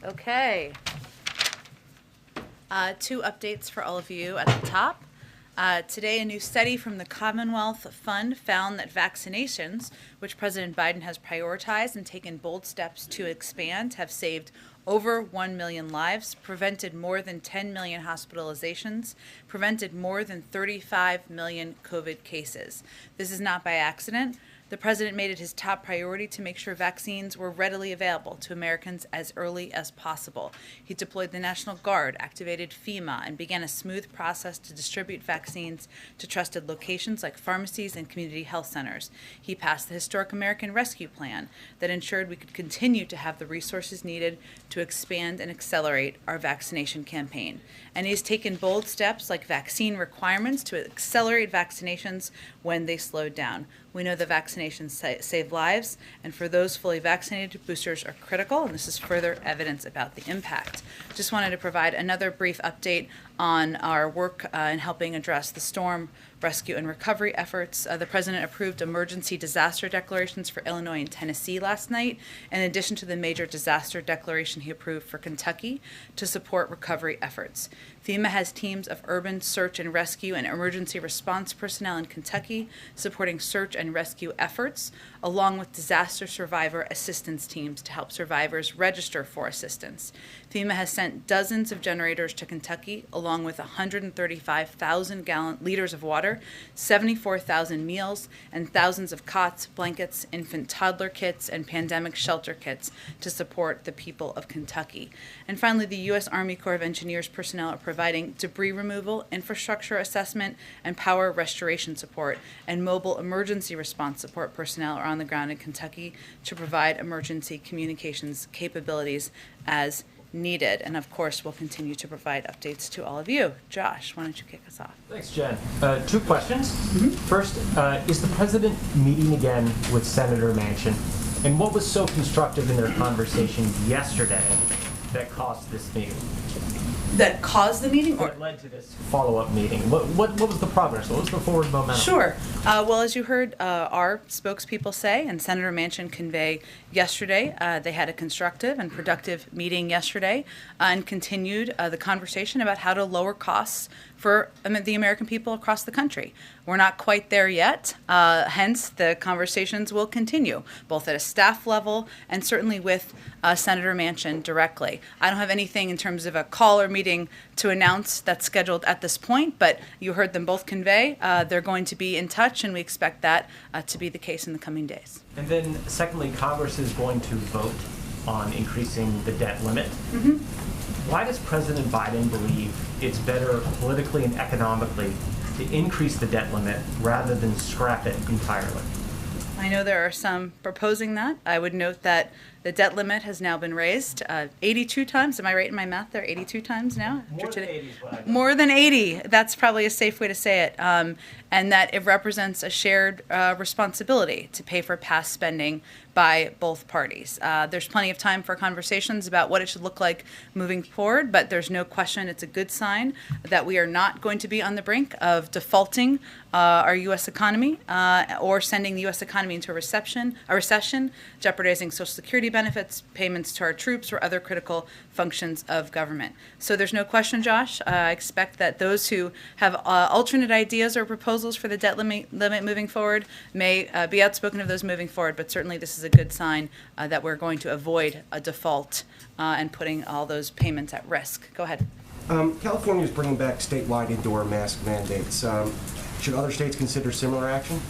Okay. Two updates for all of you at the top. Today, a new study from the Commonwealth Fund found that vaccinations, which President Biden has prioritized and taken bold steps to expand, have saved over 1 million lives, prevented more than 10 million hospitalizations, prevented more than 35 million COVID cases. This is not by accident. The president made it his top priority to make sure vaccines were readily available to Americans as early as possible. He deployed the National Guard, activated FEMA, and began a smooth process to distribute vaccines to trusted locations like pharmacies and community health centers. He passed the historic American Rescue Plan that ensured we could continue to have the resources needed to expand and accelerate our vaccination campaign. And he's taken bold steps like vaccine requirements to accelerate vaccinations when they slowed down. We know that vaccinations save lives, and for those fully vaccinated, boosters are critical, and this is further evidence about the impact. Just wanted to provide another brief update on our work in helping address the storm rescue and recovery efforts. The president approved emergency disaster declarations for Illinois and Tennessee last night, in addition to the major disaster declaration he approved for Kentucky to support recovery efforts. FEMA has teams of urban search and rescue and emergency response personnel in Kentucky supporting search and rescue efforts, along with disaster survivor assistance teams to help survivors register for assistance. FEMA has sent dozens of generators to Kentucky, along with 135,000 liters of water, 74,000 meals, and thousands of cots, blankets, infant toddler kits, and pandemic shelter kits to support the people of Kentucky. And finally, the U.S. Army Corps of Engineers personnel are providing debris removal, infrastructure assessment, and power restoration support, and mobile emergency response support personnel are on the ground in Kentucky to provide emergency communications capabilities as needed. And of course, we'll continue to provide updates to all of you. Josh, why don't you kick us off? Thanks, Jen. Two questions. First, is the president meeting again with Senator Manchin? And what was so constructive in their conversation yesterday that caused this meeting? That caused the meeting? Or led to this follow-up meeting? What was the progress? What was the forward momentum? Sure. Well, as you heard our spokespeople say and Senator Manchin convey yesterday, they had a constructive and productive meeting yesterday and continued the conversation about how to lower costs for the American people across the country. We're not quite there yet, hence the conversations will continue, both at a staff level and certainly with Senator Manchin directly. I don't have anything in terms of a call or meeting to announce that's scheduled at this point, but you heard them both convey they're going to be in touch, and we expect that to be the case in the coming days. And then secondly, Congress is going to vote on increasing the debt limit. Why does President Biden believe it's better politically and economically to increase the debt limit rather than scrap it entirely? I know there are some proposing that. I would note that the debt limit has now been raised 82 times. Am I right in my math there? 82 times now? More than 80 is what I know. More than 80. That's probably a safe way to say it. And that it represents a shared responsibility to pay for past spending by both parties. There's plenty of time for conversations about what it should look like moving forward, but there's no question it's a good sign that we are not going to be on the brink of defaulting our U.S. economy or sending the U.S. economy into a recession, jeopardizing Social Security benefits, payments to our troops, or other critical functions of government. So there's no question, Josh. I expect that those who have alternate ideas or proposals for the debt limit moving forward may be outspoken of those moving forward, but certainly this is a good sign that we're going to avoid a default and putting all those payments at risk. Go ahead. California is bringing back statewide indoor mask mandates. Should other states consider similar action?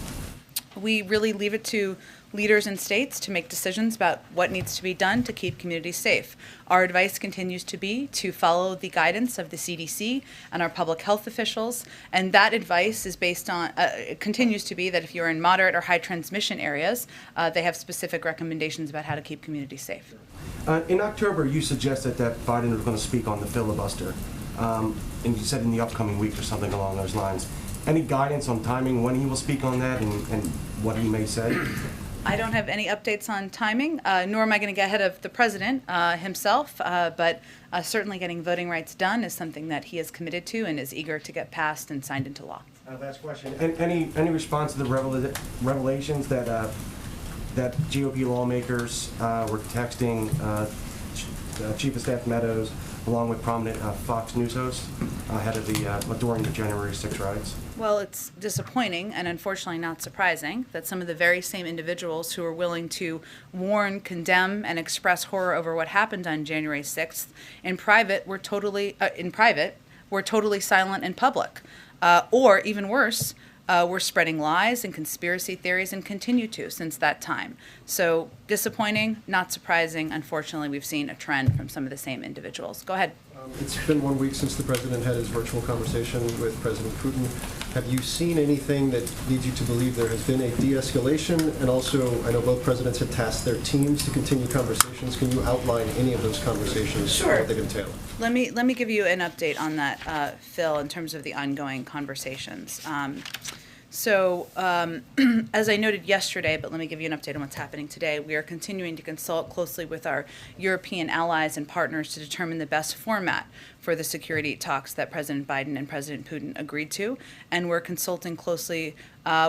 We really leave it to leaders in states to make decisions about what needs to be done to keep communities safe. Our advice continues to be to follow the guidance of the CDC and our public health officials, and that advice is based on, continues to be that if you're in moderate or high transmission areas, they have specific recommendations about how to keep communities safe. In October, you suggested that Biden was going to speak on the filibuster, and you said in the upcoming week or something along those lines. Any guidance on timing when he will speak on that and what he may say? I don't have any updates on timing, nor am I going to get ahead of the president himself, but certainly getting voting rights done is something that he is committed to and is eager to get passed and signed into law. Last question. Any response to the revelations that GOP lawmakers were texting Chief of Staff Meadows, along with prominent Fox News hosts, ahead of during the January 6 riots. Well, it's disappointing and unfortunately not surprising that some of the very same individuals who are willing to warn, condemn, and express horror over what happened on January 6th in private were totally silent in public, or even worse, were spreading lies and conspiracy theories and continue to since that time. So disappointing, not surprising. Unfortunately, we've seen a trend from some of the same individuals. Go ahead. It's been 1 week since the president had his virtual conversation with President Putin. Have you seen anything that leads you to believe there has been a de-escalation? And also, I know both presidents had tasked their teams to continue conversations. Can you outline any of those conversations? Sure. What they entail? Let me give you an update on that, Phil, in terms of the ongoing conversations. As I noted yesterday, but let me give you an update on what's happening today, we are continuing to consult closely with our European allies and partners to determine the best format for the security talks that President Biden and President Putin agreed to, and we're consulting closely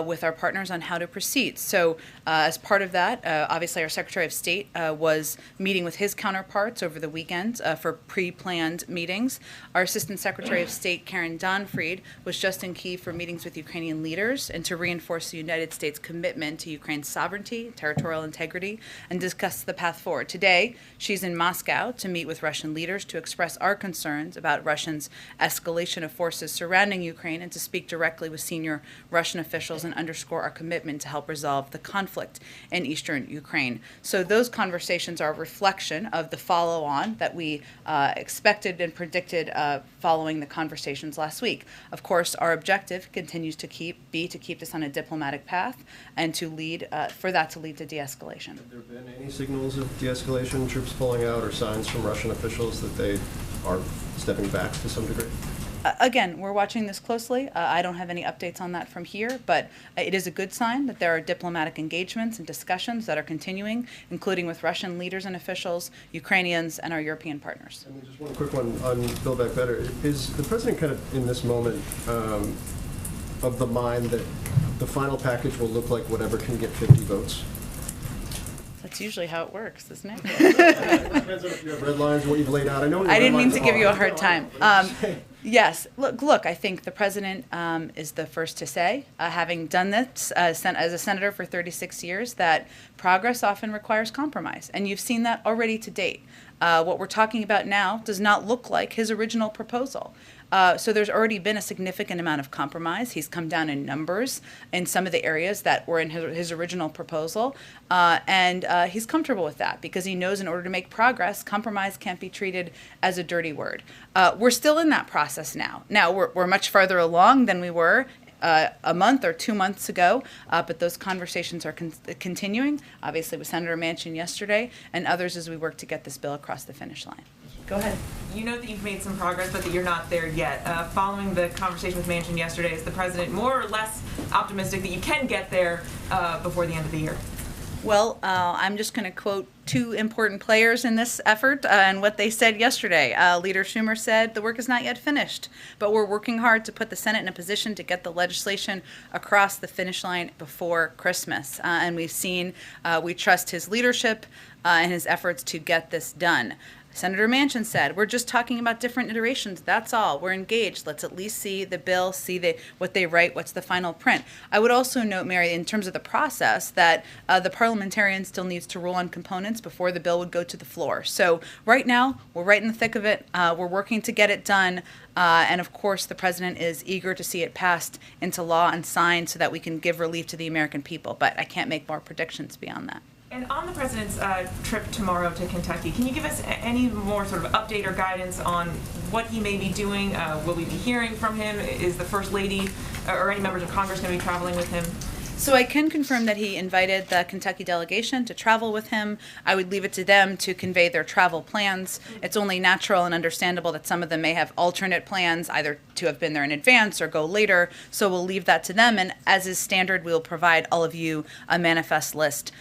with our partners on how to proceed. So as part of that, obviously our Secretary of State was meeting with his counterparts over the weekend for pre-planned meetings. Our Assistant Secretary of State, Karen Donfried, was just in Kyiv for meetings with Ukrainian leaders and to reinforce the United States' commitment to Ukraine's sovereignty, territorial integrity, and discuss the path forward. Today, she's in Moscow to meet with Russian leaders to express our concerns about Russia's escalation of forces surrounding Ukraine and to speak directly with senior Russian officials and underscore our commitment to help resolve the conflict in eastern Ukraine. So those conversations are a reflection of the follow-on that we expected and predicted following the conversations last week. Of course, our objective continues to be to keep this on a diplomatic path and to lead for that to lead to de-escalation. Have there been any signals of de-escalation, troops pulling out, or signs from Russian officials that they are stepping back to some degree? Again, we're watching this closely. I don't have any updates on that from here, but it is a good sign that there are diplomatic engagements and discussions that are continuing, including with Russian leaders and officials, Ukrainians, and our European partners. And just one quick one on Build Back Better. Is the president kind of in this moment of the mind that the final package will look like whatever can get 50 votes? That's usually how it works, isn't it? Depends on if you have red lines, what you've laid out. I know. I didn't mean to give you a hard time. Yes, look. I think the president is the first to say, having done this as a senator for 36 years, that progress often requires compromise, and you've seen that already to date. What we're talking about now does not look like his original proposal. So there's already been a significant amount of compromise. He's come down in numbers in some of the areas that were in his original proposal, and he's comfortable with that because he knows in order to make progress, compromise can't be treated as a dirty word. We're still in that process now. Now, we're much farther along than we were a month or 2 months ago, but those conversations are continuing, obviously with Senator Manchin yesterday and others as we work to get this bill across the finish line. Go ahead. You know that you've made some progress, but that you're not there yet. Following the conversation with Manchin yesterday, is the president more or less optimistic that you can get there before the end of the year? Well, I'm just going to quote two important players in this effort and what they said yesterday. Leader Schumer said the work is not yet finished, but we're working hard to put the Senate in a position to get the legislation across the finish line before Christmas. And we trust his leadership and his efforts to get this done. Senator Manchin said, we're just talking about different iterations. That's all. We're engaged. Let's at least see the bill, see what they write, what's the final print. I would also note, Mary, in terms of the process, that the parliamentarian still needs to rule on components before the bill would go to the floor. So right now, we're right in the thick of it. We're working to get it done. And of course, the president is eager to see it passed into law and signed so that we can give relief to the American people. But I can't make more predictions beyond that. And on the president's trip tomorrow to Kentucky, can you give us any more sort of update or guidance on what he may be doing? Will we be hearing from him? Is the First Lady or any members of Congress going to be traveling with him? So I can confirm that he invited the Kentucky delegation to travel with him. I would leave it to them to convey their travel plans. It's only natural and understandable that some of them may have alternate plans, either to have been there in advance or go later. So we'll leave that to them. And as is standard, we'll provide all of you a manifest list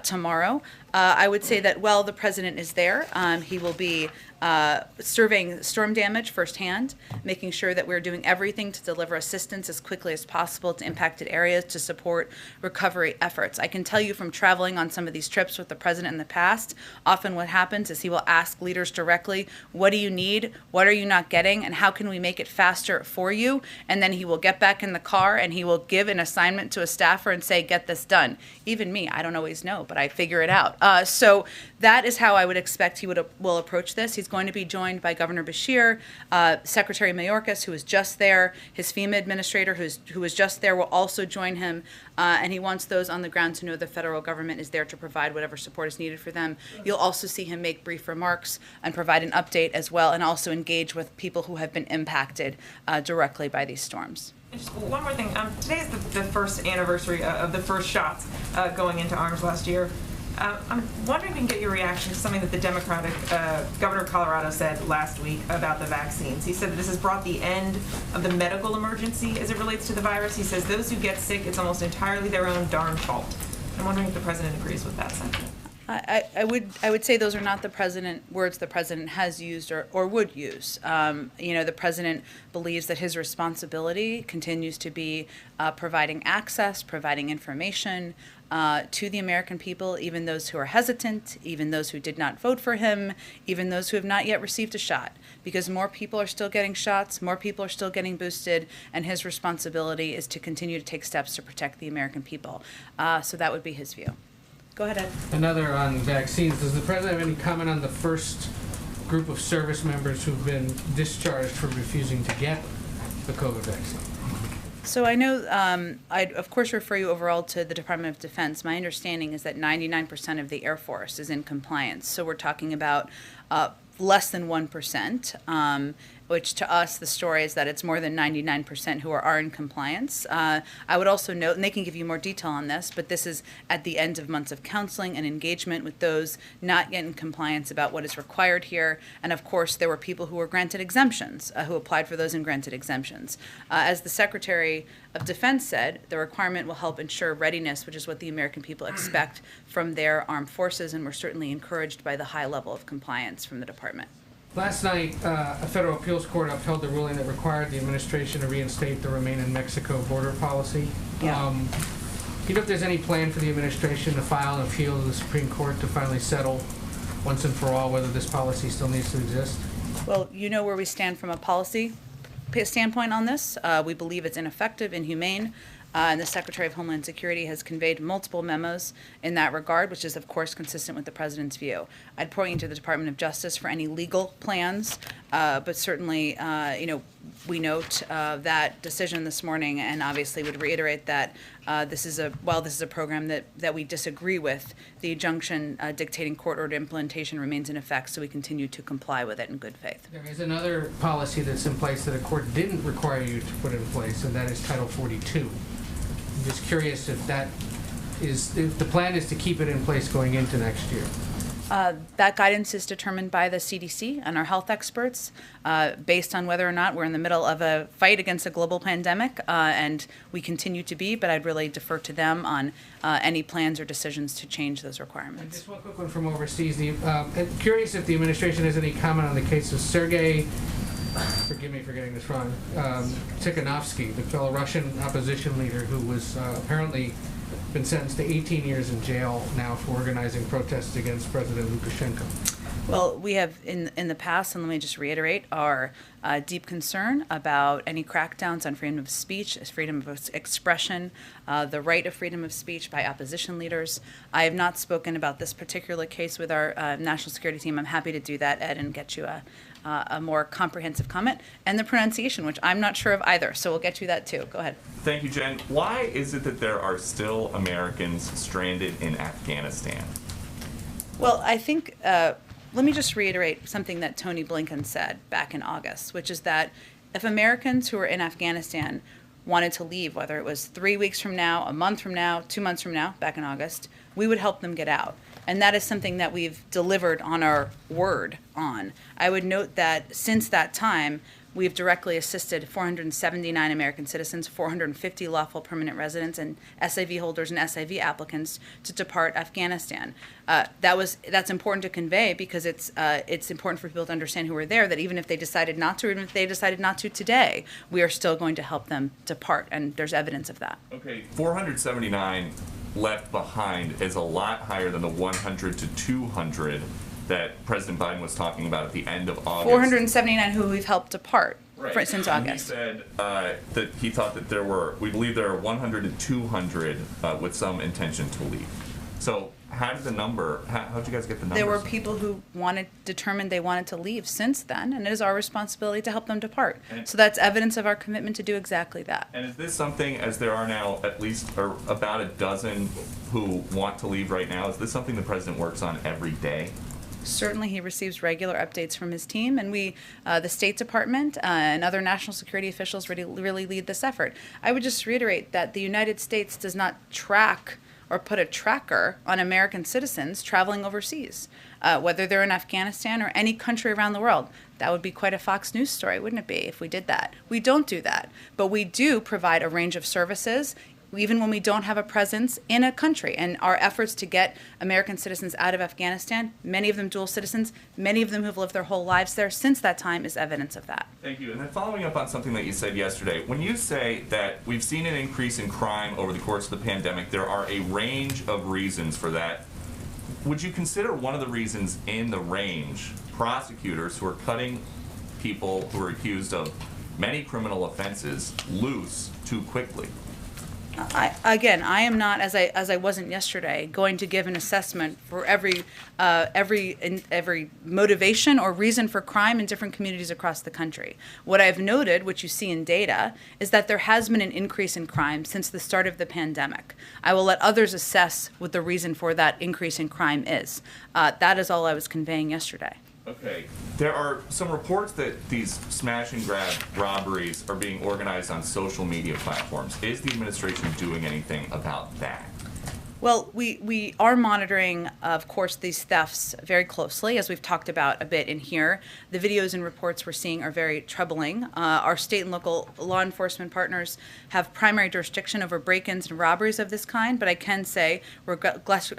tomorrow. I would say that while the president is there, he will be surveying storm damage firsthand, making sure that we're doing everything to deliver assistance as quickly as possible to impacted areas to support recovery efforts. I can tell you from traveling on some of these trips with the president in the past, often what happens is he will ask leaders directly, what do you need? What are you not getting? And how can we make it faster for you? And then he will get back in the car and he will give an assignment to a staffer and say, get this done. Even me, I don't always know, but I figure it out. So that is how I would expect he will approach this. He's going to be joined by Governor Beshear, Secretary Mayorkas, who was just there, his FEMA administrator, who was just there, will also join him, and he wants those on the ground to know the federal government is there to provide whatever support is needed for them. You'll also see him make brief remarks and provide an update as well, and also engage with people who have been impacted directly by these storms. Just one more thing. Today is the first anniversary of the first shots going into arms last year. I'm wondering if we can get your reaction to something that the Democratic governor of Colorado said last week about the vaccines. He said that this has brought the end of the medical emergency as it relates to the virus. He says those who get sick, it's almost entirely their own darn fault. I'm wondering if the president agrees with that sentiment. I would say those are not the words the president has used or would use. The president believes that his responsibility continues to be providing access, providing information to the American people, even those who are hesitant, even those who did not vote for him, even those who have not yet received a shot. Because more people are still getting shots, more people are still getting boosted, and his responsibility is to continue to take steps to protect the American people. So that would be his view. Go ahead, Ed. Another on vaccines. Does the president have any comment on the first group of service members who've been discharged for refusing to get the COVID vaccine? So I know I'd, of course, refer you overall to the Department of Defense. My understanding is that 99% of the Air Force is in compliance. So we're talking about less than 1%, which to us, the story is that it's more than 99% who are in compliance. I would also note, and they can give you more detail on this, but this is at the end of months of counseling and engagement with those not yet in compliance about what is required here. And of course, there were people who were granted exemptions, who applied for those and granted exemptions. As the Secretary of Defense said, the requirement will help ensure readiness, which is what the American people expect from their armed forces, and we're certainly encouraged by the high level of compliance from the department. Last night, a federal appeals court upheld the ruling that required the administration to reinstate the Remain in Mexico border policy. Yeah. You know if there's any plan for the administration to file an appeal to the Supreme Court to finally settle once and for all whether this policy still needs to exist? Well, you know where we stand from a policy standpoint on this. We believe it's ineffective, inhumane, and the Secretary of Homeland Security has conveyed multiple memos in that regard, which is, of course, consistent with the president's view. I'd point you to the Department of Justice for any legal plans, but certainly, we note that decision this morning, and obviously would reiterate that while this is a program that we disagree with, the injunction dictating court-ordered implementation remains in effect, so we continue to comply with it in good faith. There is another policy that's in place that a court didn't require you to put in place, and that is Title 42. I'm just curious if the plan is to keep it in place going into next year. That guidance is determined by the CDC and our health experts based on whether or not we're in the middle of a fight against a global pandemic, and we continue to be, but I'd really defer to them on any plans or decisions to change those requirements. And just one quick one from overseas. I'm curious if the administration has any comment on the case of Sergei, forgive me for getting this wrong, Tikhanovsky, the fellow Russian opposition leader who was apparently been sentenced to 18 years in jail now for organizing protests against President Lukashenko. Well, we have in the past, and let me just reiterate, our deep concern about any crackdowns on freedom of speech, freedom of expression, the right of freedom of speech by opposition leaders. I have not spoken about this particular case with our national security team. I'm happy to do that, Ed, and get you a more comprehensive comment. And the pronunciation, which I'm not sure of either, so we'll get you that too. Go ahead. Thank you, Jen. Why is it that there are still Americans stranded in Afghanistan? Well, I think, let me just reiterate something that Tony Blinken said back in August, which is that if Americans who are in Afghanistan wanted to leave, whether it was 3 weeks from now, a month from now, 2 months from now, back in August, we would help them get out. And that is something that we've delivered on our word on. I would note that since that time, We have directly assisted 479 American citizens, 450 lawful permanent residents, and SIV holders and SIV applicants to depart Afghanistan. That's important to convey because it's important for people to understand who are there, that even if they decided not to, or even if they decided not to today, we are still going to help them depart, and there's evidence of that. Okay, 479 left behind is a lot higher than the 100 to 200 that President Biden was talking about at the end of August. 479 who we've helped depart since And August. he said that he thought that we believe there are 100 to 200 with some intention to leave. So how did how'd you guys get the numbers? There were people who determined they wanted to leave since then, and it is our responsibility to help them depart. So that's evidence of our commitment to do exactly that. And is this something, as there are now at least about a dozen who want to leave right now, is this something the president works on every day? Certainly, he receives regular updates from his team, and we, the State Department and other national security officials really lead this effort. I would just reiterate that the United States does not track or put a tracker on American citizens traveling overseas, whether they're in Afghanistan or any country around the world. That would be quite a Fox News story, wouldn't it be, if we did that? We don't do that, but we do provide a range of services, even when we don't have a presence in a country. And our efforts to get American citizens out of Afghanistan, many of them dual citizens, many of them who've lived their whole lives there since that time, is evidence of that. Thank you. And then following up on something that you said yesterday, when you say that we've seen an increase in crime over the course of the pandemic, there are a range of reasons for that. Would you consider one of the reasons in the range prosecutors who are cutting people who are accused of many criminal offenses loose too quickly? I am not, as I wasn't yesterday, going to give an assessment for every motivation or reason for crime in different communities across the country. What I've noted, which you see in data, is that there has been an increase in crime since the start of the pandemic. I will let others assess what the reason for that increase in crime is. That is all I was conveying yesterday. Okay. There are some reports that these smash and grab robberies are being organized on social media platforms. Is the administration doing anything about that? Well, we are monitoring, of course, these thefts very closely, as we've talked about a bit in here. The videos and reports we're seeing are very troubling. Our state and local law enforcement partners have primary jurisdiction over break-ins and robberies of this kind, but I can say we're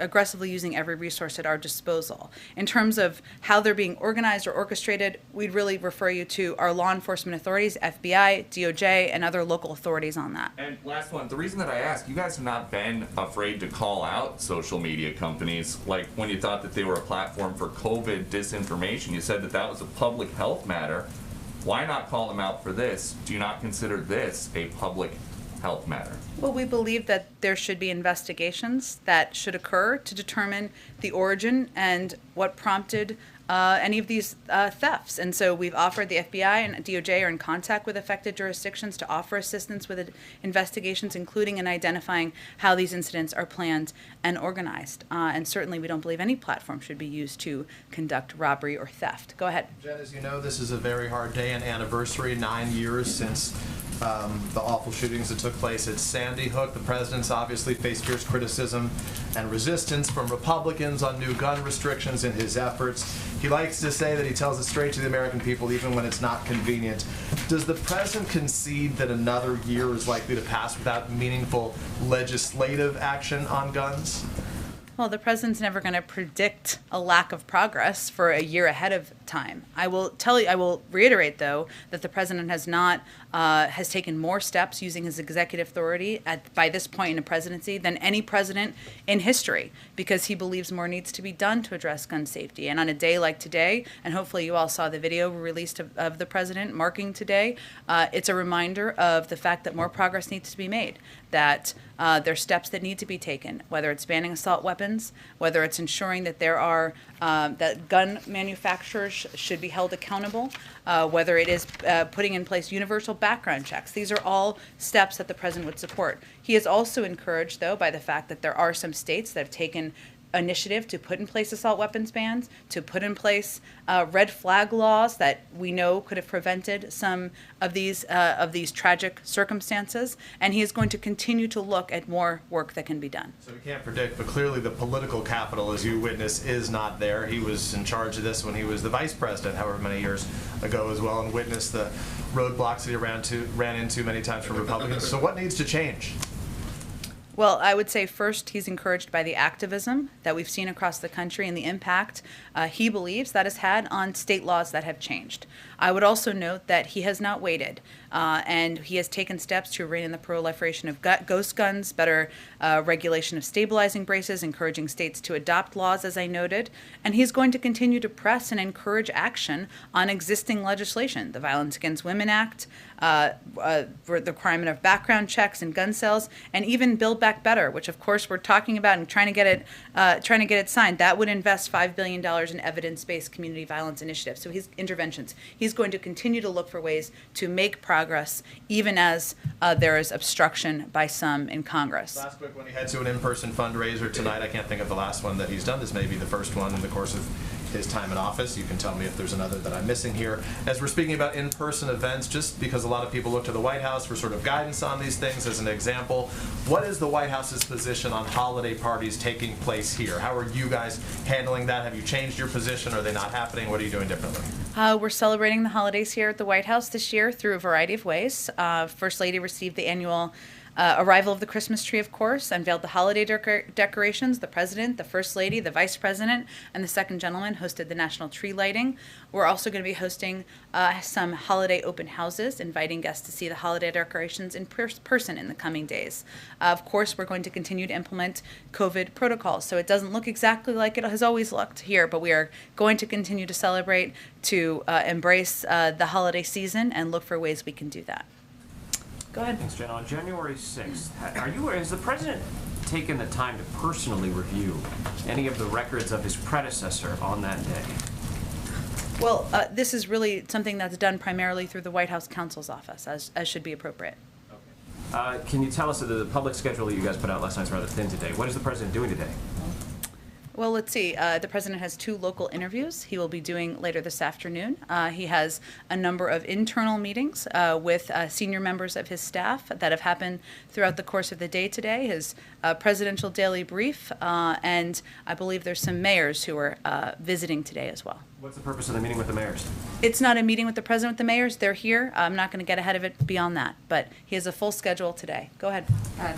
aggressively using every resource at our disposal. In terms of how they're being organized or orchestrated, we'd really refer you to our law enforcement authorities, FBI, DOJ, and other local authorities on that. And last one, the reason that I ask, you guys have not been afraid to call out social media companies, like when you thought that they were a platform for COVID disinformation, you said that that was a public health matter. Why not call them out for this? Do you not consider this a public health matter? Well, we believe that there should be investigations that should occur to determine the origin and what prompted any of these thefts. And so we've offered, the FBI and DOJ are in contact with affected jurisdictions to offer assistance with investigations, including in identifying how these incidents are planned and organized. And certainly we don't believe any platform should be used to conduct robbery or theft. Go ahead. Jen, as you know, this is a very hard day and anniversary, 9 years since the awful shootings that took place at Sandy Hook. The president's obviously faced fierce criticism and resistance from Republicans on new gun restrictions in his efforts. He likes to say that he tells it straight to the American people, even when it's not convenient. Does the president concede that another year is likely to pass without meaningful legislative action on guns? Well, the president's never going to predict a lack of progress for a year ahead of time. I will reiterate, though, that the president has taken more steps using his executive authority by this point in a presidency than any president in history, because he believes more needs to be done to address gun safety. And on a day like today, and hopefully you all saw the video released of the president marking today, it's a reminder of the fact that more progress needs to be made, that there's steps that need to be taken, whether it's banning assault weapons, whether it's ensuring that there are that gun manufacturers should be held accountable, whether it is putting in place universal background checks. These are all steps that the president would support. He is also encouraged, though, by the fact that there are some states that have taken initiative to put in place assault weapons bans, to put in place red flag laws that we know could have prevented some of these tragic circumstances, and he is going to continue to look at more work that can be done. So we can't predict, but clearly the political capital, as you witness, is not there. He was in charge of this when he was the vice president, however many years ago as well, and witnessed the roadblocks that he ran into many times from Republicans. So what needs to change? Well, I would say first he's encouraged by the activism that we've seen across the country and the impact he believes that has had on state laws that have changed. I would also note that he has not waited, and he has taken steps to rein in the proliferation of ghost guns, better regulation of stabilizing braces, encouraging states to adopt laws, as I noted, and he's going to continue to press and encourage action on existing legislation, the Violence Against Women Act, for the requirement of background checks and gun sales, and even Build Back Better, which of course we're talking about and trying to get it signed. That would invest $5 billion in evidence-based community violence initiatives. So his interventions, he's going to continue to look for ways to make progress, even as there is obstruction by some in Congress. Last quick one, he heads to an in-person fundraiser tonight. I can't think of the last one that he's done. This may be the first one in the course of his time in office. You can tell me if there's another that I'm missing here. As we're speaking about in-person events, just because a lot of people look to the White House for sort of guidance on these things as an example, what is the White House's position on holiday parties taking place here? How are you guys handling that? Have you changed your position? Are they not happening? What are you doing differently? We're celebrating the holidays here at the White House this year through a variety of ways. First Lady received the annual arrival of the Christmas tree, of course, unveiled the holiday decorations. The President, the First Lady, the Vice President, and the Second Gentleman hosted the national tree lighting. We're also going to be hosting some holiday open houses, inviting guests to see the holiday decorations in person in the coming days. Of course, we're going to continue to implement COVID protocols, so it doesn't look exactly like it has always looked here, but we are going to continue to celebrate, to embrace the holiday season, and look for ways we can do that. Go ahead. Thanks, Jen. On January 6th, has the President taken the time to personally review any of the records of his predecessor on that day? Well, this is really something that's done primarily through the White House counsel's office, as should be appropriate. Okay. Can you tell us that the public schedule that you guys put out last night is rather thin today? What is the President doing today? Well, let's see. The President has 2 local interviews he will be doing later this afternoon. He has a number of internal meetings with senior members of his staff that have happened throughout the course of the day today, his presidential daily brief, and I believe there's some mayors who are visiting today as well. What's the purpose of the meeting with the mayors? It's not a meeting with the President with the mayors. They're here. I'm not going to get ahead of it beyond that, but he has a full schedule today. Go ahead.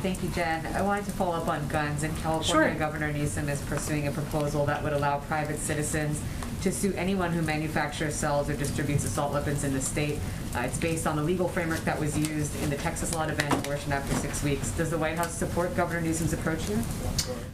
Thank you, Jen. I wanted to follow up on guns. In California, Sure. Governor Newsom is pursuing a proposal that would allow private citizens to sue anyone who manufactures, sells, or distributes assault weapons in the state. It's based on the legal framework that was used in the Texas law to ban abortion after 6 weeks. Does the White House support Governor Newsom's approach here?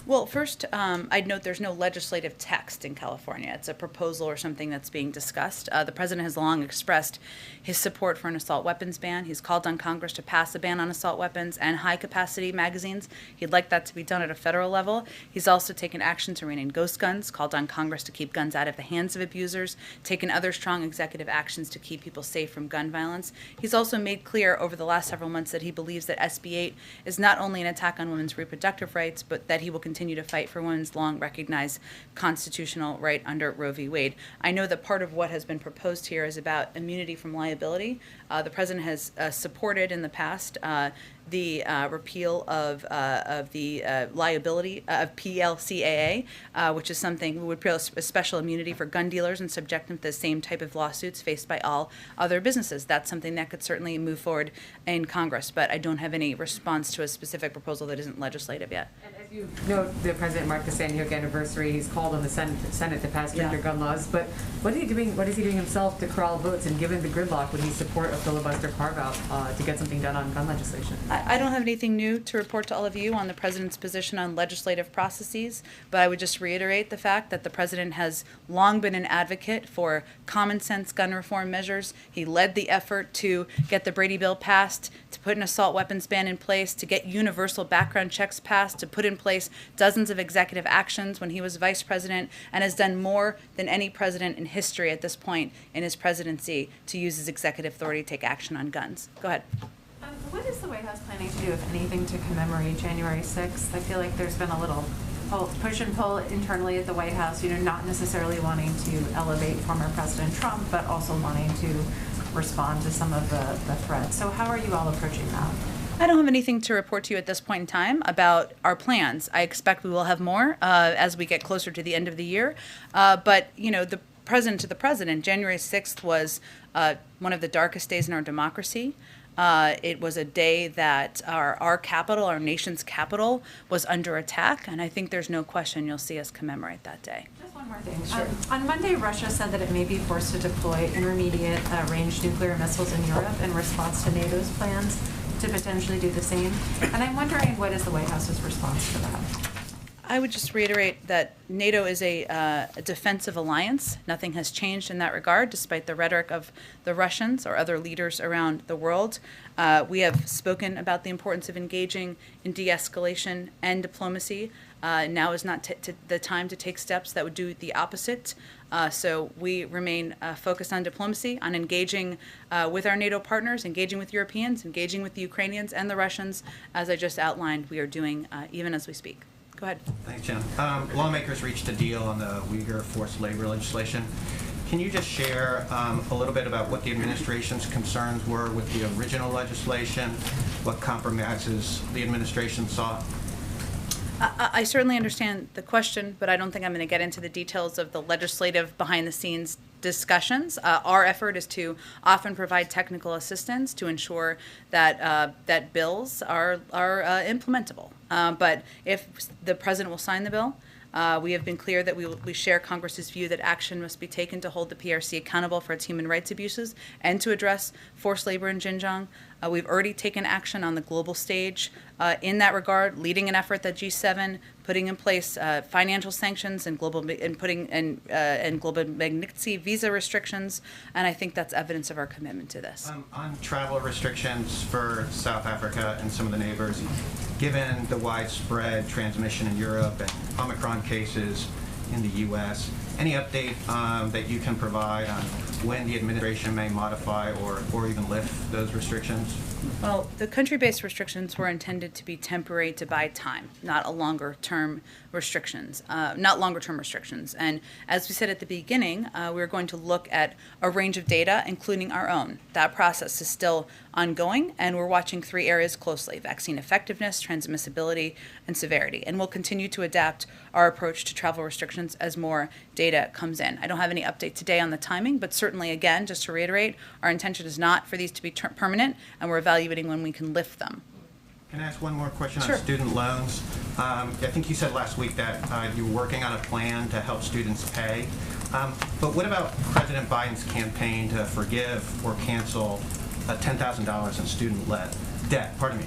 Well, first, I'd note there's no legislative text in California. It's a proposal or something that's being discussed. The President has long expressed his support for an assault weapons ban. He's called on Congress to pass a ban on assault weapons and high-capacity magazines. He'd like that to be done at a federal level. He's also taken action to rein in ghost guns, called on Congress to keep guns out of the hands of abusers, taken other strong executive actions to keep people safe from gun violence. He's also made clear over the last several months that he believes that SB 8 is not only an attack on women's reproductive rights, but that he will continue to fight for women's long-recognized constitutional right under Roe v. Wade. I know that part of what has been proposed here is about immunity from liability. The President has supported in the past the repeal of the liability of PLCAA, which is something we would repeal a special immunity for gun dealers and subject them to the same type of lawsuits faced by all other businesses. That's something that could certainly move forward in Congress, but I don't have any response to a specific proposal that isn't legislative yet. And as you know, the President marked the Sandy Hook anniversary. He's called on the Senate to pass stricter gun laws. But what is he doing himself to corral votes? And given the gridlock, would he support a filibuster carve-out to get something done on gun legislation? I don't have anything new to report to all of you on the President's position on legislative processes, but I would just reiterate the fact that the President has long been an advocate for common sense gun reform measures. He led the effort to get the Brady bill passed, to put an assault weapons ban in place, to get universal background checks passed, to put in place dozens of executive actions when he was vice president, and has done more than any president in history at this point in his presidency to use his executive authority to take action on guns. Go ahead. What is the White House planning to do, if anything, to commemorate January 6th? I feel like there's been a little push and pull internally at the White House, not necessarily wanting to elevate former President Trump, but also wanting to respond to some of the threats. So how are you all approaching that? I don't have anything to report to you at this point in time about our plans. I expect we will have more as we get closer to the end of the year. But, the president to the president, January 6th was one of the darkest days in our democracy. It was a day that our capital, our nation's capital, was under attack, and I think there's no question you'll see us commemorate that day. Just one more thing. Sure. On Monday, Russia said that it may be forced to deploy intermediate range nuclear missiles in Europe in response to NATO's plans to potentially do the same. And I'm wondering, what is the White House's response to that? I would just reiterate that NATO is a defensive alliance. Nothing has changed in that regard, despite the rhetoric of the Russians or other leaders around the world. We have spoken about the importance of engaging in de-escalation and diplomacy. Now is not the time to take steps that would do the opposite. So we remain focused on diplomacy, on engaging with our NATO partners, engaging with Europeans, engaging with the Ukrainians and the Russians, as I just outlined we are doing even as we speak. Go ahead. Thanks, Jen. Lawmakers reached a deal on the Uyghur forced labor legislation. Can you just share a little bit about what the administration's concerns were with the original legislation, what compromises the administration sought? I certainly understand the question, but I don't think I'm going to get into the details of the legislative behind-the-scenes discussions. Our effort is to often provide technical assistance to ensure that that bills are implementable. But if the president will sign the bill, we have been clear that we share Congress's view that action must be taken to hold the PRC accountable for its human rights abuses and to address forced labor in Xinjiang. We've already taken action on the global stage in that regard, leading an effort that G7, putting in place financial sanctions and global Magnitsky visa restrictions, and I think that's evidence of our commitment to this. On travel restrictions for South Africa and some of the neighbors, given the widespread transmission in Europe and Omicron cases in the U.S., any update that you can provide on when the administration may modify or even lift those restrictions? Well, the country-based restrictions were intended to be temporary to buy time, not longer-term restrictions. And as we said at the beginning, we're going to look at a range of data, including our own. That process is still ongoing, and we're watching 3 areas closely: vaccine effectiveness, transmissibility, and severity. And we'll continue to adapt our approach to travel restrictions as more data comes in. I don't have any update today on the timing, but certainly, again, just to reiterate, our intention is not for these to be permanent, and we're evaluating when we can lift them. Can I ask one more question Sure. on student loans? I think you said last week that you were working on a plan to help students pay. But what about President Biden's campaign to forgive or cancel $10,000 in student debt? Pardon me.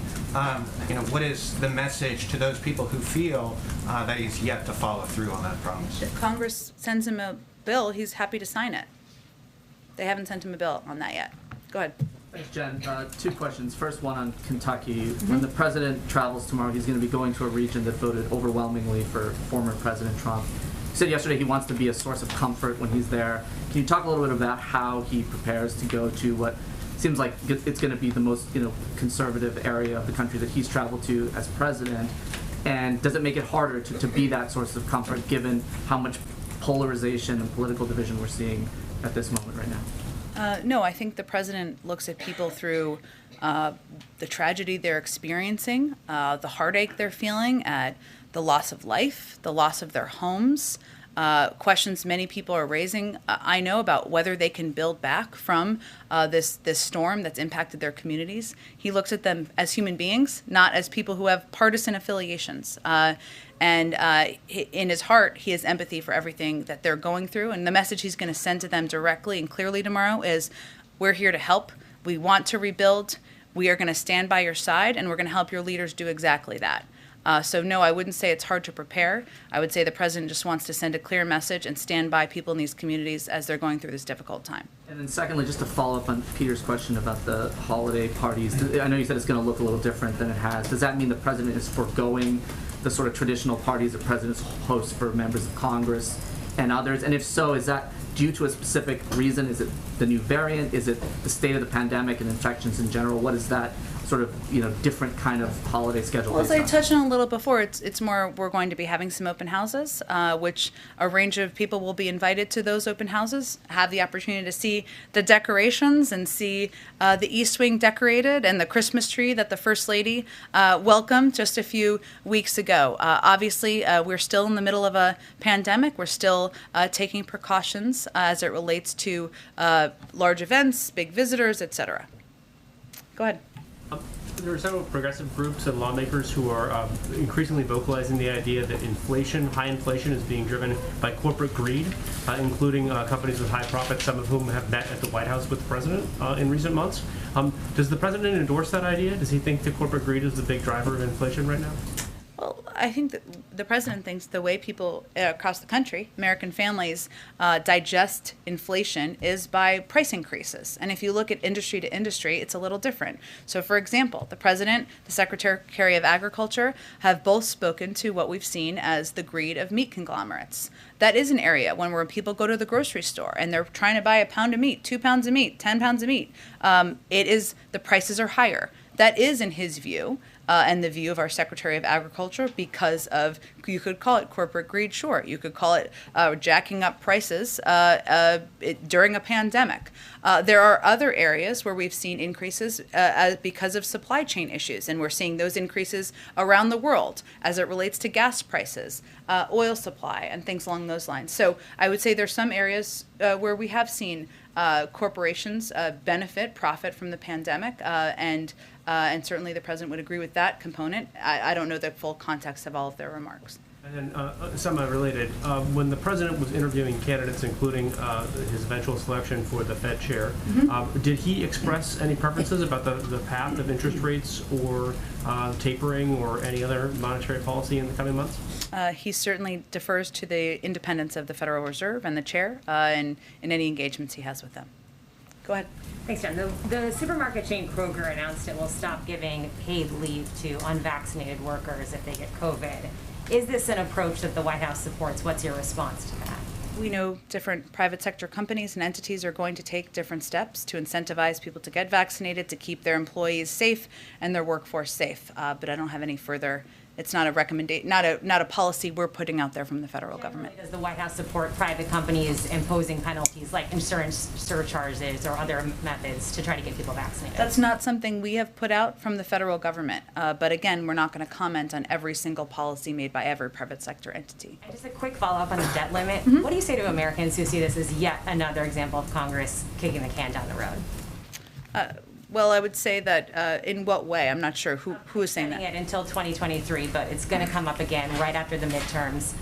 What is the message to those people who feel that he's yet to follow through on that promise? If Congress sends him a bill, he's happy to sign it. They haven't sent him a bill on that yet. Go ahead. Thanks, Jen. 2 questions. First one on Kentucky. When the president travels tomorrow, he's going to be going to a region that voted overwhelmingly for former President Trump. He said yesterday he wants to be a source of comfort when he's there. Can you talk a little bit about how he prepares to go to what seems like it's going to be the most conservative area of the country that he's traveled to as president? And does it make it harder to be that source of comfort given how much polarization and political division we're seeing at this moment right now? No, I think the president looks at people through the tragedy they're experiencing, the heartache they're feeling at the loss of life, the loss of their homes, questions many people are raising, I know, about whether they can build back from this storm that's impacted their communities. He looks at them as human beings, not as people who have partisan affiliations. And in his heart, he has empathy for everything that they're going through. And the message he's going to send to them directly and clearly tomorrow is, we're here to help. We want to rebuild. We are going to stand by your side, and we're going to help your leaders do exactly that. So no, I wouldn't say it's hard to prepare. I would say the president just wants to send a clear message and stand by people in these communities as they're going through this difficult time. And then secondly, just to follow up on Peter's question about the holiday parties, I know you said it's going to look a little different than it has. Does that mean the president is foregoing the sort of traditional parties that presidents host for members of Congress and others? And if so, is that due to a specific reason? Is it the new variant? Is it the state of the pandemic and infections in general? What is that sort sort of, different kind of holiday schedule? Well, as based I on? touched on a little before, it's more we're going to be having some open houses, which a range of people will be invited to those open houses, have the opportunity to see the decorations and see the East Wing decorated and the Christmas tree that the First Lady welcomed just a few weeks ago. Obviously, we're still in the middle of a pandemic. We're still taking precautions as it relates to large events, big visitors, etc. Go ahead. There are several progressive groups and lawmakers who are increasingly vocalizing the idea that high inflation is being driven by corporate greed, including companies with high profits, some of whom have met at the White House with the president in recent months. Does the president endorse that idea? Does he think that corporate greed is the big driver of inflation right now? Well, I think that the president thinks the way people across the country, American families, digest inflation is by price increases. And if you look at industry to industry, it's a little different. So, for example, the president, the Secretary of Agriculture have both spoken to what we've seen as the greed of meat conglomerates. That is an area where people go to the grocery store and they're trying to buy a pound of meat, 2 pounds of meat, 10 pounds of meat. The prices are higher. That is, in his view, and the view of our Secretary of Agriculture, because of, you could call it corporate greed, sure. You could call it jacking up prices during a pandemic. There are other areas where we've seen increases because of supply chain issues, and we're seeing those increases around the world as it relates to gas prices, oil supply, and things along those lines. So I would say there's some areas where we have seen corporations profit from the pandemic, and certainly the president would agree with that component. I don't know the full context of all of their remarks. And then, somewhat related, when the president was interviewing candidates, including his eventual selection for the Fed chair, did he express any preferences about the path of interest rates or tapering or any other monetary policy in the coming months? He certainly defers to the independence of the Federal Reserve and the chair in any engagements he has with them. Go ahead. Thanks, John. The supermarket chain Kroger announced it will stop giving paid leave to unvaccinated workers if they get COVID. Is this an approach that the White House supports? What's your response to that? We know different private sector companies and entities are going to take different steps to incentivize people to get vaccinated, to keep their employees safe and their workforce safe. But I don't have any further. It's not a recommendation, not a policy we're putting out there from the federal government. Does the White House support private companies imposing penalties like insurance surcharges or other methods to try to get people vaccinated? That's not something we have put out from the federal government. But again, we're not going to comment on every single policy made by every private sector entity. And just a quick follow-up on the debt limit. What do you say to Americans who see this as yet another example of Congress kicking the can down the road? Well, I would say that in what way? I'm not sure who is saying that. It until 2023, but it's going to come up again right after the midterms.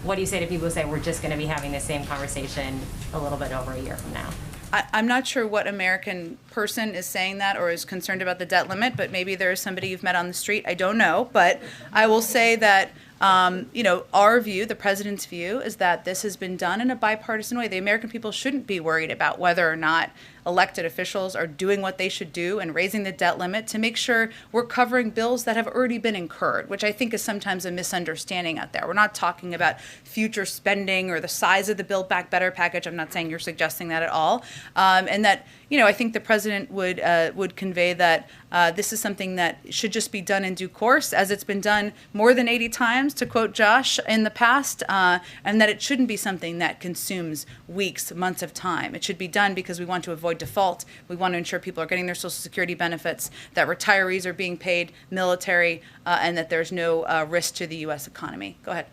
What do you say to people who say we're just going to be having the same conversation a little bit over a year from now? I'm not sure what American person is saying that or is concerned about the debt limit, but maybe there is somebody you've met on the street. I don't know, but I will say that our view, the president's view, is that this has been done in a bipartisan way. The American people shouldn't be worried about whether or not elected officials are doing what they should do and raising the debt limit to make sure we're covering bills that have already been incurred, which I think is sometimes a misunderstanding out there. We're not talking about future spending or the size of the Build Back Better package. I'm not saying you're suggesting that at all. And that, I think the president would convey that this is something that should just be done in due course, as it's been done more than 80 times, to quote Josh, in the past, and that it shouldn't be something that consumes weeks, months of time. It should be done because we want to avoid default. We want to ensure people are getting their Social Security benefits, that retirees are being paid, military, and that there's no risk to the U.S. economy. Go ahead.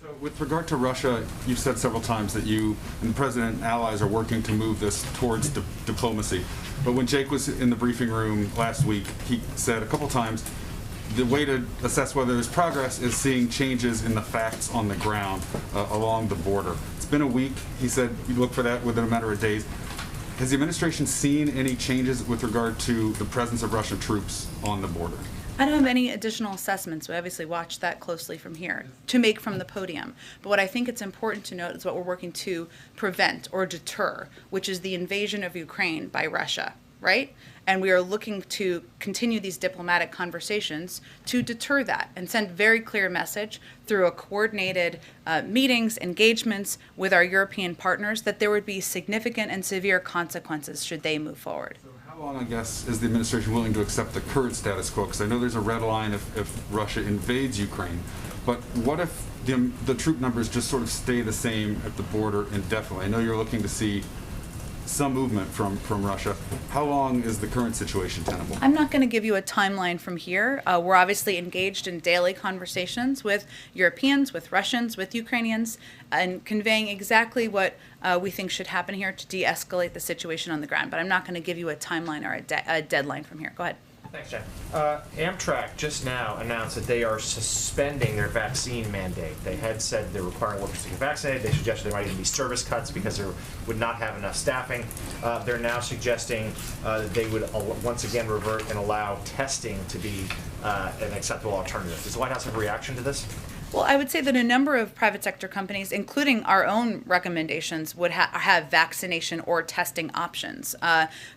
So with regard to Russia, you've said several times that you and the president and allies are working to move this towards diplomacy. But when Jake was in the briefing room last week, he said a couple times, the way to assess whether there's progress is seeing changes in the facts on the ground along the border. It's been a week. He said you look for that within a matter of days. Has the administration seen any changes with regard to the presence of Russian troops on the border? I don't have any additional assessments. We obviously watch that closely from here to make from the podium. But what I think it's important to note is what we're working to prevent or deter, which is the invasion of Ukraine by Russia, right? And we are looking to continue these diplomatic conversations to deter that and send very clear message through a coordinated meetings, engagements with our European partners that there would be significant and severe consequences should they move forward. So How long, I guess, is the administration willing to accept the current status quo? Because I know there's a red line if Russia invades Ukraine. But what if the troop numbers just sort of stay the same at the border indefinitely? I know you're looking to see some movement from Russia. How long is the current situation tenable? I'm not going to give you a timeline from here. We're obviously engaged in daily conversations with Europeans, with Russians, with Ukrainians, and conveying exactly what we think should happen here to de-escalate the situation on the ground. But I'm not going to give you a timeline or a deadline from here. Go ahead. Thanks, Jen. Amtrak just now announced that they are suspending their vaccine mandate. They had said they're requiring workers to get vaccinated. They suggested there might even be service cuts because they would not have enough staffing. They're now suggesting that they would once again revert and allow testing to be an acceptable alternative. Does the White House have a reaction to this? Well, I would say that a number of private sector companies, including our own recommendations, would have vaccination or testing options.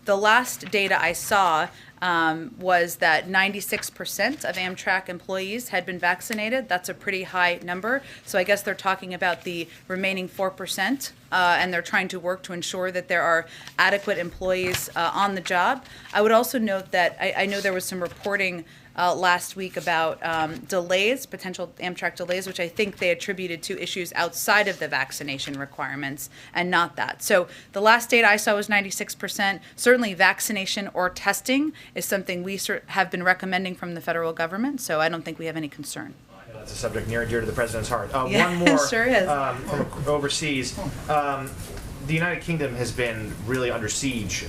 The last data I saw was that 96% of Amtrak employees had been vaccinated. That's a pretty high number. So I guess they're talking about the remaining 4%, and they're trying to work to ensure that there are adequate employees on the job. I would also note that I know there was some reporting last week about delays, potential Amtrak delays, which I think they attributed to issues outside of the vaccination requirements and not that. So the last data I saw was 96%. Certainly vaccination or testing is something we have been recommending from the federal government, so I don't think we have any concern. I know that's a subject near and dear to the President's heart. Yeah, one more sure is. From overseas. The United Kingdom has been really under siege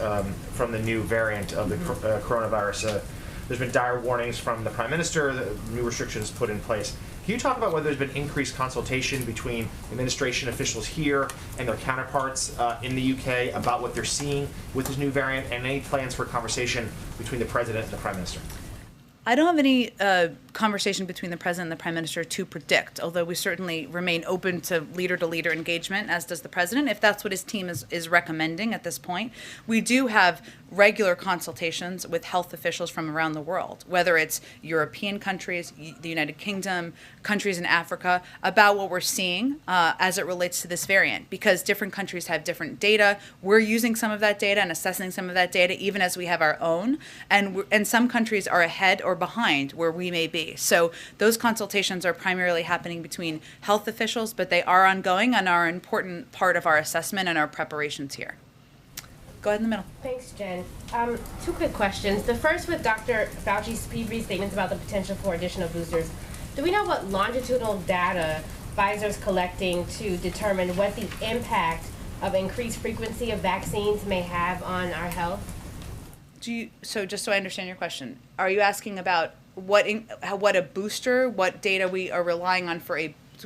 from the new variant of the coronavirus. There's been dire warnings from the Prime Minister, the new restrictions put in place. Can you talk about whether there's been increased consultation between administration officials here and their counterparts in the UK about what they're seeing with this new variant, and any plans for conversation between the President and the Prime Minister? I don't have any conversation between the President and the Prime Minister to predict, although we certainly remain open to leader engagement, as does the President, if that's what his team is recommending at this point. We do have regular consultations with health officials from around the world, whether it's European countries, the United Kingdom, countries in Africa, about what we're seeing as it relates to this variant, because different countries have different data. We're using some of that data and assessing some of that data, even as we have our own, and some countries are ahead or behind where we may be. So those consultations are primarily happening between health officials, but they are ongoing and are an important part of our assessment and our preparations here. Go ahead in the middle. Thanks, Jen. Two quick questions. The first, with Dr. Fauci's previous statements about the potential for additional boosters. Do we know what longitudinal data Pfizer's collecting to determine what the impact of increased frequency of vaccines may have on our health? So just so I understand your question, are you asking about what a booster, what data we are relying on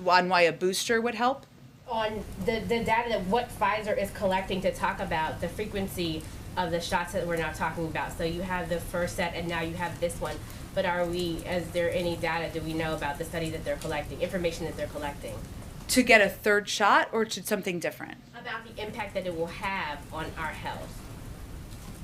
on why a booster would help? On the data that what Pfizer is collecting to talk about the frequency of the shots that we're now talking about. So you have the first set and now you have this one. But is there any data, do we know about the study that they're collecting, information that they're collecting? To get a third shot or to something different? About the impact that it will have on our health.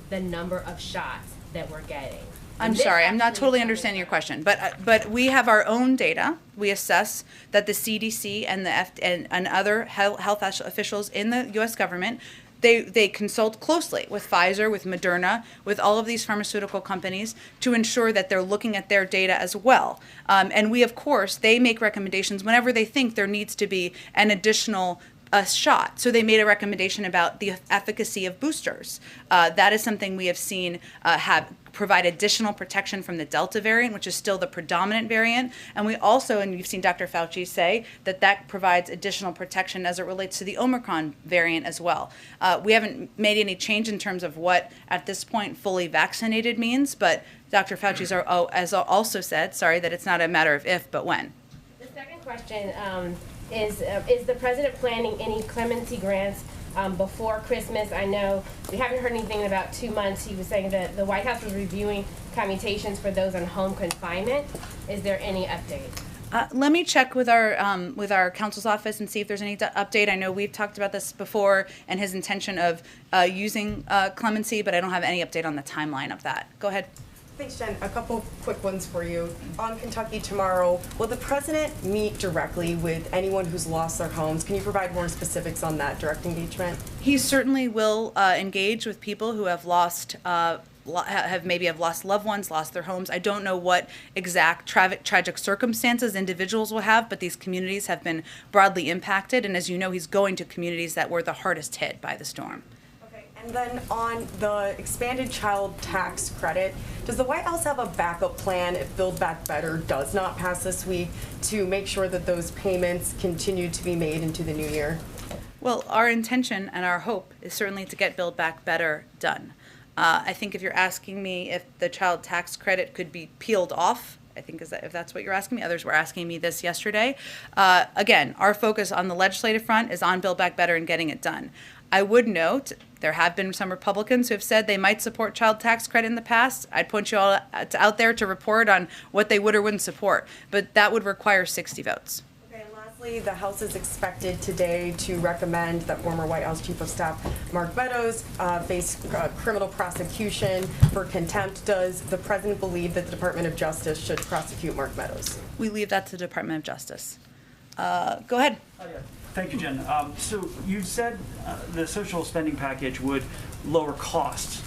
The number of shots that we're getting. I'm sorry, I'm not totally understanding your question, but we have our own data. We assess that the CDC and and other health officials in the U.S. government, they consult closely with Pfizer, with Moderna, with all of these pharmaceutical companies to ensure that they're looking at their data as well. And we, of course, they make recommendations whenever they think there needs to be an additional shot. So they made a recommendation about the efficacy of boosters. That is something we have seen provide additional protection from the Delta variant, which is still the predominant variant. And we also, and you've seen Dr. Fauci say, that provides additional protection as it relates to the Omicron variant as well. We haven't made any change in terms of what, at this point, fully vaccinated means, but Dr. Fauci's has also said, that it's not a matter of if, but when. The second question is the President planning any clemency grants before Christmas? I know we haven't heard anything in about 2 months. He was saying that the White House was reviewing commutations for those on home confinement. Is there any update? Let me check with our counsel's office and see if there's any update. I know we've talked about this before and his intention of using clemency, but I don't have any update on the timeline of that. Go ahead. Thanks, Jen. A couple quick ones for you. On Kentucky tomorrow, will the president meet directly with anyone who's lost their homes? Can you provide more specifics on that direct engagement? He certainly will engage with people who have lost have lost loved ones, lost their homes. I don't know what exact tragic circumstances individuals will have, but these communities have been broadly impacted. And as you know, he's going to communities that were the hardest hit by the storm. And then on the expanded child tax credit, does the White House have a backup plan if Build Back Better does not pass this week to make sure that those payments continue to be made into the new year? Well, our intention and our hope is certainly to get Build Back Better done. I think if you're asking me if the child tax credit could be peeled off, I think if that's what you're asking me. Others were asking me this yesterday. Again, our focus on the legislative front is on Build Back Better and getting it done. I would note there have been some Republicans who have said they might support child tax credit in the past. I'd point you all out there to report on what they would or wouldn't support, but that would require 60 votes. Okay, and lastly, the House is expected today to recommend that former White House Chief of Staff Mark Meadows face criminal prosecution for contempt. Does the president believe that the Department of Justice should prosecute Mark Meadows? We leave that to the Department of Justice. Go ahead. Thank you, Jen. So you said the social spending package would lower costs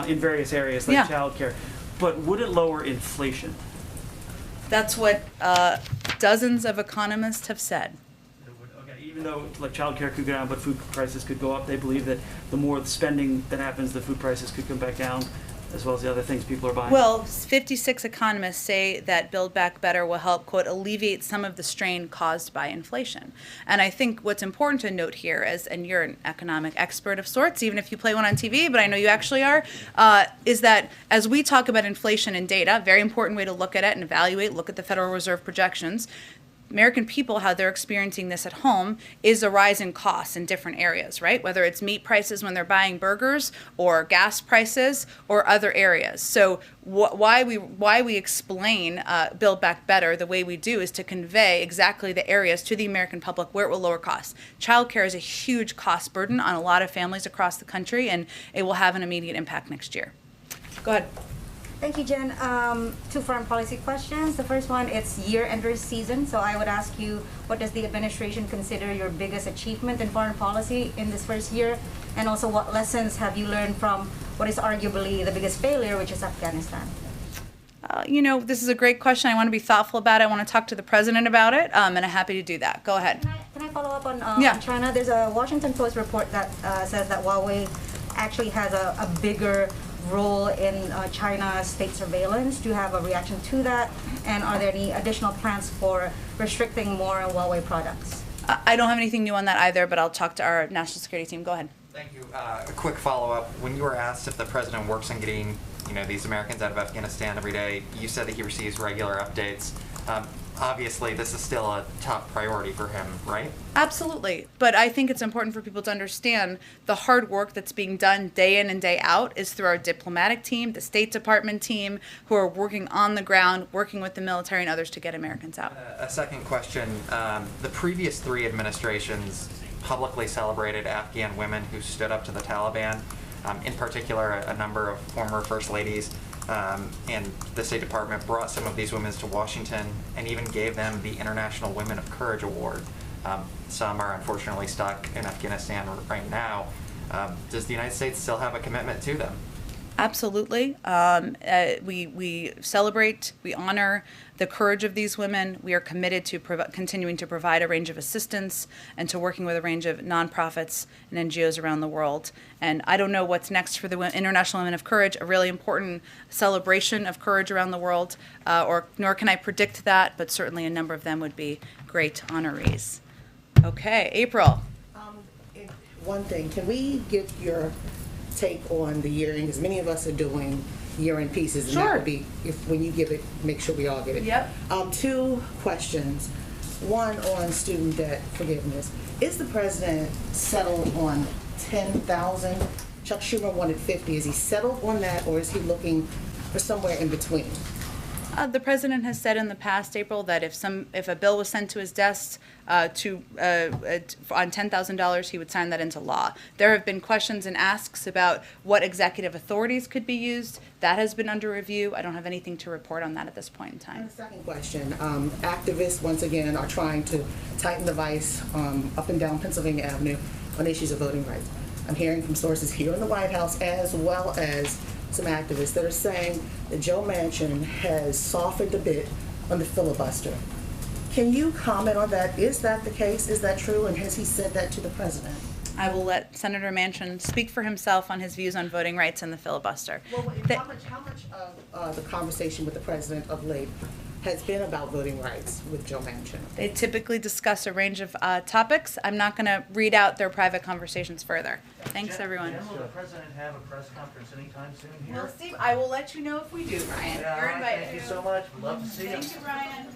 in various areas like childcare, but would it lower inflation? That's what dozens of economists have said. Okay, even though like childcare could go down, but food prices could go up, they believe that the more spending that happens, the food prices could come back down, as well as the other things people are buying. Well, 56 economists say that Build Back Better will help, quote, alleviate some of the strain caused by inflation. And I think what's important to note here is, and you're an economic expert of sorts, even if you play one on TV, but I know you actually are, is that as we talk about inflation and data, very important way to look at it and evaluate, look at the Federal Reserve projections, American people, how they're experiencing this at home is a rise in costs in different areas, right? Whether it's meat prices when they're buying burgers or gas prices or other areas. So why we explain Build Back Better the way we do is to convey exactly the areas to the American public where it will lower costs. Childcare is a huge cost burden on a lot of families across the country, and it will have an immediate impact next year. Go ahead. Thank you, Jen. Two foreign policy questions. The first one, it's year-end season, so I would ask you, what does the administration consider your biggest achievement in foreign policy in this first year? And also, what lessons have you learned from what is arguably the biggest failure, which is Afghanistan? You know, this is a great question. I want to be thoughtful about it. I want to talk to the president about it, and I'm happy to do that. Go ahead. Can I follow up on China? There's a Washington Post report that says that Huawei actually has a bigger role in China's state surveillance. Do you have a reaction to that? And are there any additional plans for restricting more Huawei products? I don't have anything new on that either, but I'll talk to our national security team. Go ahead. Thank you. A quick follow-up. When you were asked if the president works on getting, these Americans out of Afghanistan every day, you said that he receives regular updates. Obviously, this is still a top priority for him, right? Absolutely. But I think it's important for people to understand the hard work that's being done day in and day out is through our diplomatic team, the State Department team, who are working on the ground, working with the military and others to get Americans out. A second question. The previous three administrations publicly celebrated Afghan women who stood up to the Taliban, in particular a number of former First Ladies. And the State Department brought some of these women to Washington and even gave them the International Women of Courage Award. Some are unfortunately stuck in Afghanistan right now. Does the United States still have a commitment to them? Absolutely. We celebrate, we honor the courage of these women. We are committed to continuing to provide a range of assistance and to working with a range of nonprofits and NGOs around the world. And I don't know what's next for the International Women of Courage, a really important celebration of courage around the world, nor can I predict that, but certainly a number of them would be great honorees. Okay, April. One thing, can we get your take on the year-end, because many of us are doing year-end pieces, and that would be, when you give it, make sure we all get it. Yep. Two questions. One on student debt forgiveness. Is the president settled on 10,000? Chuck Schumer wanted 50. Is he settled on that, or is he looking for somewhere in between? The president has said in the past, April, that if a bill was sent to his desk on $10,000, he would sign that into law. There have been questions and asks about what executive authorities could be used. That has been under review. I don't have anything to report on that at this point in time. And the second question, activists once again are trying to tighten the vice up and down Pennsylvania Avenue on issues of voting rights. I'm hearing from sources here in the White House as well as some activists that are saying that Joe Manchin has softened a bit on the filibuster. Can you comment on that? Is that the case? Is that true? And has he said that to the president? I will let Senator Manchin speak for himself on his views on voting rights and the filibuster. Well, how much of the conversation with the president of late has been about voting rights with Joe Manchin? They typically discuss a range of topics. I'm not going to read out their private conversations further. Thanks, everyone. Jen, will the president have a press conference anytime soon here? We'll see. I will let you know if we do, Ryan. Yeah, You're all right, invited. thank you so much. We'd love to see you. Thank you, Ryan.